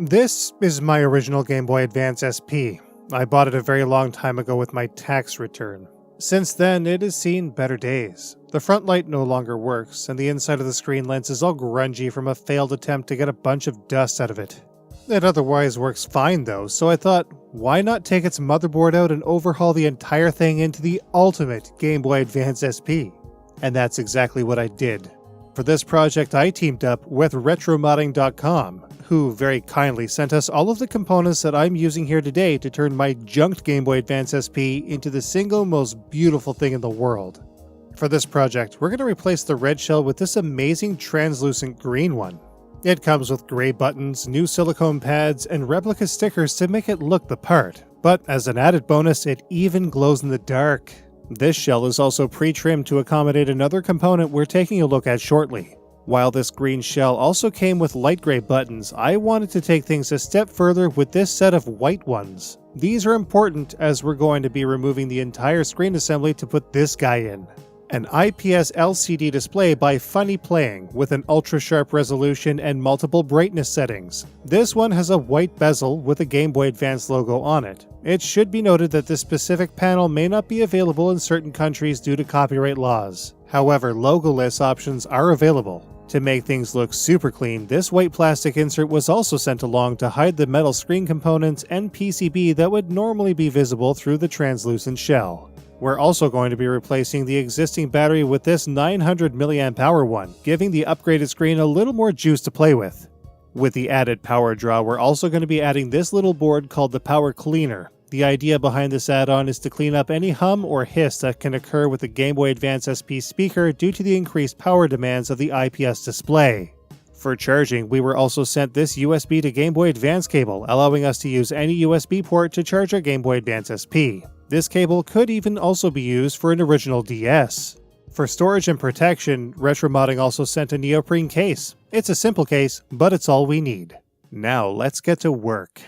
This is my original Game Boy Advance SP. I bought it a very long time ago with my tax return. Since then, it has seen better days. The front light no longer works, and the inside of the screen lens is all grungy from a failed attempt to get a bunch of dust out of it. It otherwise works fine though, so I thought, why not take its motherboard out and overhaul the entire thing into the ultimate Game Boy Advance SP? And that's exactly what I did. For this project, I teamed up with retromodding.com, who very kindly sent us all of the components that I'm using here today to turn my junked Game Boy Advance SP into the single most beautiful thing in the world. For this project, we're going to replace the red shell with this amazing translucent green one. It comes with gray buttons, new silicone pads, and replica stickers to make it look the part. But as an added bonus, it even glows in the dark. This shell is also pre-trimmed to accommodate another component we're taking a look at shortly. While this green shell also came with light gray buttons, I wanted to take things a step further with this set of white ones. These are important as we're going to be removing the entire screen assembly to put this guy in. An IPS LCD display by Funny Playing with an ultra-sharp resolution and multiple brightness settings. This one has a white bezel with a Game Boy Advance logo on it. It should be noted that this specific panel may not be available in certain countries due to copyright laws. However, logoless options are available. To make things look super clean, this white plastic insert was also sent along to hide the metal screen components and PCB that would normally be visible through the translucent shell. We're also going to be replacing the existing battery with this 900 mAh one, giving the upgraded screen a little more juice to play with. With the added power draw, we're also going to be adding this little board called the Power Cleaner. The idea behind this add-on is to clean up any hum or hiss that can occur with the Game Boy Advance SP speaker due to the increased power demands of the IPS display. For charging, we were also sent this USB to Game Boy Advance cable, allowing us to use any USB port to charge our Game Boy Advance SP. This cable could even also be used for an original DS. For storage and protection, Retromodding also sent a neoprene case. It's a simple case, but it's all we need. Now let's get to work.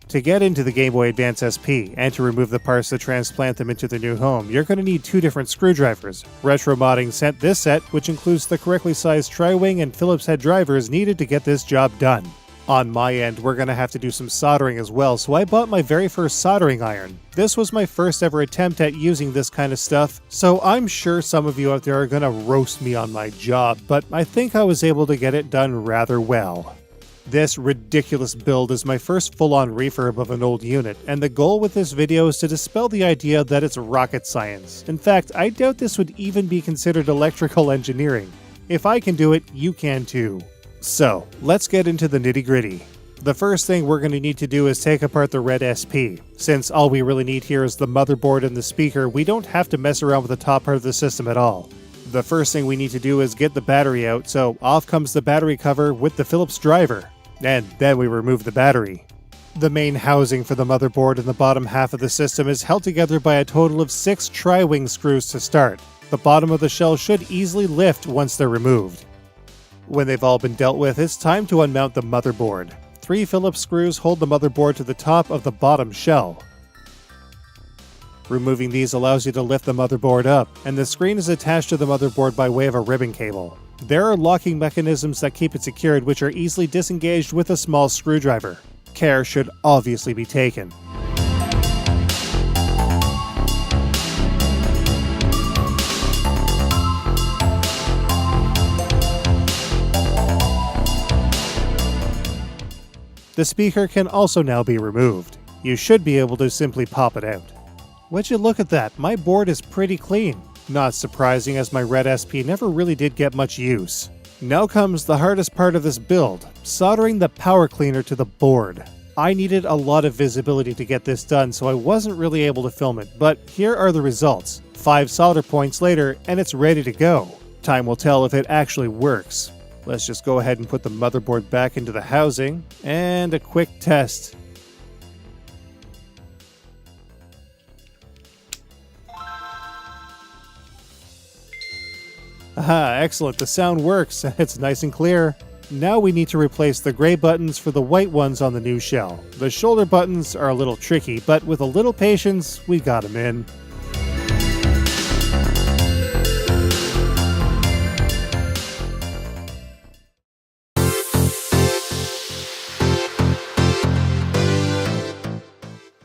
To get into the Game Boy Advance SP, and to remove the parts to transplant them into the new home, you're going to need two different screwdrivers. Retromodding sent this set, which includes the correctly sized tri-wing and Phillips head drivers needed to get this job done. On my end, we're going to have to do some soldering as well, so I bought my very first soldering iron. This was my first ever attempt at using this kind of stuff, so I'm sure some of you out there are going to roast me on my job, but I think I was able to get it done rather well. This ridiculous build is my first full-on refurb of an old unit, and the goal with this video is to dispel the idea that it's rocket science. In fact, I doubt this would even be considered electrical engineering. If I can do it, you can too. So, let's get into the nitty-gritty. The first thing we're going to need to do is take apart the red SP. Since all we really need here is the motherboard and the speaker, we don't have to mess around with the top part of the system at all. The first thing we need to do is get the battery out, so off comes the battery cover with the Phillips driver. And then we remove the battery. The main housing for the motherboard in the bottom half of the system is held together by a total of 6 tri-wing screws to start. The bottom of the shell should easily lift once they're removed. When they've all been dealt with, it's time to unmount the motherboard. 3 Phillips screws hold the motherboard to the top of the bottom shell. Removing these allows you to lift the motherboard up, and the screen is attached to the motherboard by way of a ribbon cable. There are locking mechanisms that keep it secured, which are easily disengaged with a small screwdriver. Care should obviously be taken. The speaker can also now be removed. You should be able to simply pop it out. Would you look at that, my board is pretty clean. Not surprising, as my red SP never really did get much use. Now comes the hardest part of this build, soldering the power cleaner to the board. I needed a lot of visibility to get this done, so I wasn't really able to film it, but here are the results. 5 solder points later, and it's ready to go. Time will tell if it actually works. Let's just go ahead and put the motherboard back into the housing, and a quick test. Aha, excellent, the sound works, it's nice and clear. Now we need to replace the gray buttons for the white ones on the new shell. The shoulder buttons are a little tricky, but with a little patience, we got them in.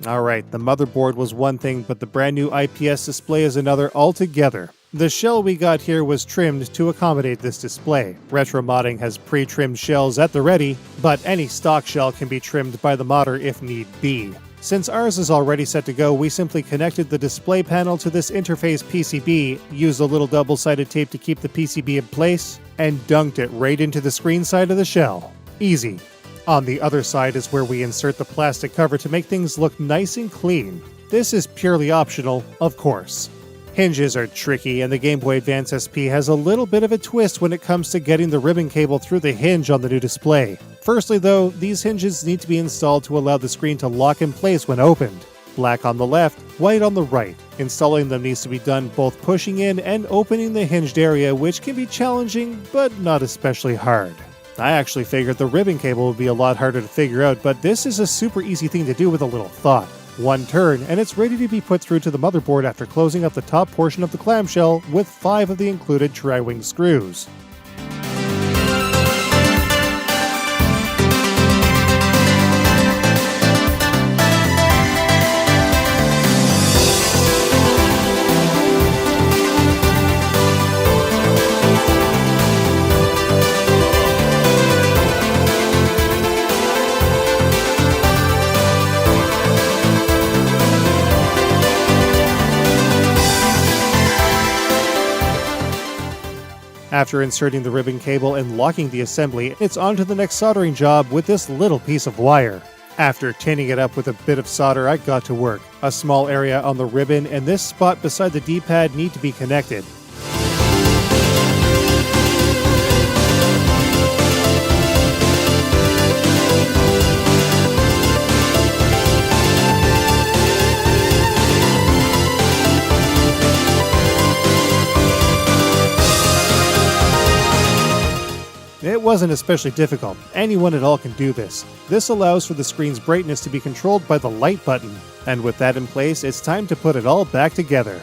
Alright, the motherboard was one thing, but the brand new IPS display is another altogether. The shell we got here was trimmed to accommodate this display. Retro modding has pre-trimmed shells at the ready, but any stock shell can be trimmed by the modder if need be. Since ours is already set to go, we simply connected the display panel to this interface PCB, used a little double-sided tape to keep the PCB in place, and dunked it right into the screen side of the shell. Easy. On the other side is where we insert the plastic cover to make things look nice and clean. This is purely optional, of course. Hinges are tricky, and the Game Boy Advance SP has a little bit of a twist when it comes to getting the ribbon cable through the hinge on the new display. Firstly though, these hinges need to be installed to allow the screen to lock in place when opened. Black on the left, white on the right. Installing them needs to be done both pushing in and opening the hinged area, which can be challenging, but not especially hard. I actually figured the ribbon cable would be a lot harder to figure out, but this is a super easy thing to do with a little thought. One turn, and it's ready to be put through to the motherboard after closing up the top portion of the clamshell with 5 of the included tri-wing screws. After inserting the ribbon cable and locking the assembly, it's on to the next soldering job with this little piece of wire. After tinning it up with a bit of solder, I got to work. A small area on the ribbon and this spot beside the D-pad need to be connected. It wasn't especially difficult. Anyone at all can do this. This allows for the screen's brightness to be controlled by the light button. And with that in place, it's time to put it all back together.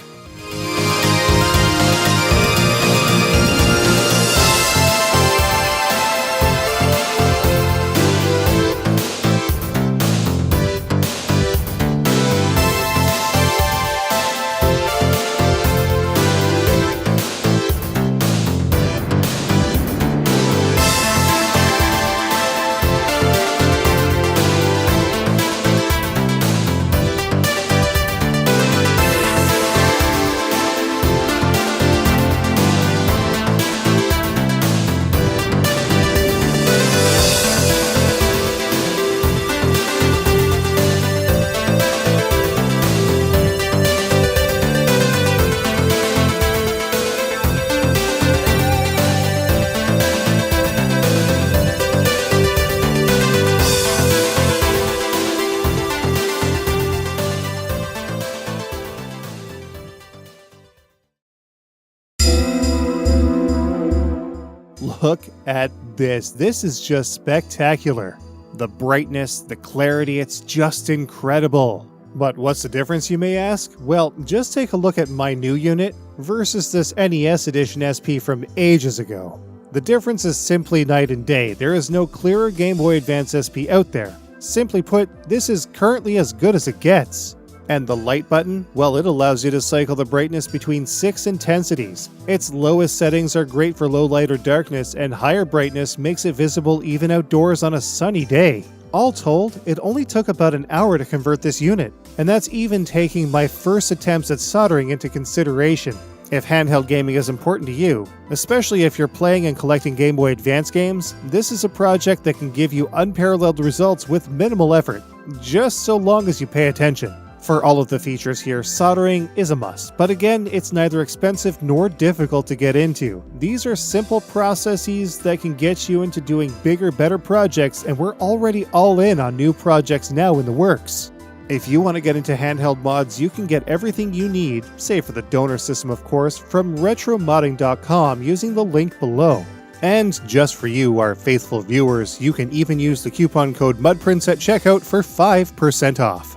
Look at this. This is just spectacular. The brightness, the clarity, it's just incredible. But what's the difference, you may ask? Well, just take a look at my new unit versus this NES Edition SP from ages ago. The difference is simply night and day. There is no clearer Game Boy Advance SP out there. Simply put, this is currently as good as it gets. And the light button? Well, it allows you to cycle the brightness between 6 intensities. Its lowest settings are great for low light or darkness, and higher brightness makes it visible even outdoors on a sunny day. All told, it only took about an hour to convert this unit, and that's even taking my first attempts at soldering into consideration. If handheld gaming is important to you, especially if you're playing and collecting Game Boy Advance games, this is a project that can give you unparalleled results with minimal effort, just so long as you pay attention. For all of the features here, soldering is a must, but again, it's neither expensive nor difficult to get into. These are simple processes that can get you into doing bigger, better projects, and we're already all in on new projects now in the works. If you want to get into handheld mods, you can get everything you need, save for the donor system of course, from retromodding.com using the link below. And just for you, our faithful viewers, you can even use the coupon code MUDPRINCE at checkout for 5% off.